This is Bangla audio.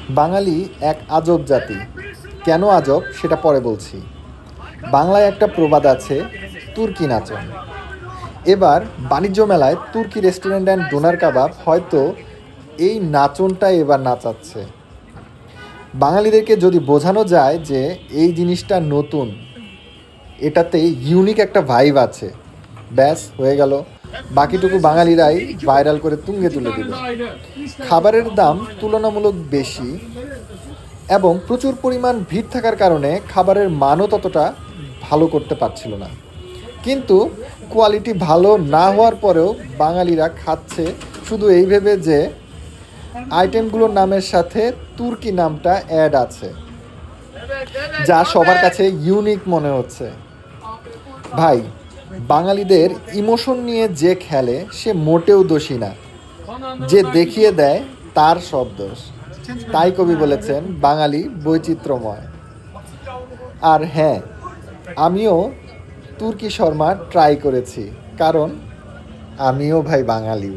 বাঙালি এক আজব জাতি। কেন আজব সেটা পরে বলছি। বাংলায় একটা প্রবাদ আছে, তুর্কি নাচন। এবার বাণিজ্য মেলায় তুর্কি রেস্টুরেন্ট অ্যান্ড ডোনার কাবাব হয়তো এই নাচনটা এবার নাচাচ্ছে। বাঙালিদেরকে যদি বোঝানো যায় যে এই জিনিসটা নতুন, এটাতে ইউনিক একটা ভাইব আছে, ব্যাস হয়ে গেল। বাকিটুকু বাঙালিরাই ভাইরাল করে তুঙ্গে তুলে দিবে। খাবারের দাম তুলনামূলক বেশি এবং প্রচুর পরিমাণ ভিড় থাকার কারণে খাবারের মানও ততটা ভালো করতে পারছিল না। কিন্তু কোয়ালিটি ভালো না হওয়ার পরেও বাঙালিরা খাচ্ছে শুধু এই ভেবে যে আইটেমগুলোর নামের সাথে তুর্কি নামটা অ্যাড আছে, যা সবার কাছে ইউনিক মনে হচ্ছে। ভাই, বাঙালিদের ইমোশন নিয়ে যে খেলে সে মোটেও দোষী না, যে দেখিয়ে দেয় তার সব দোষ। তাই কবি বলেছেন বাঙালি বৈচিত্র্যময়। আর হ্যাঁ, আমিও তুর্কি শর্মা ট্রাই করেছি, কারণ আমিও ভাই বাঙালি।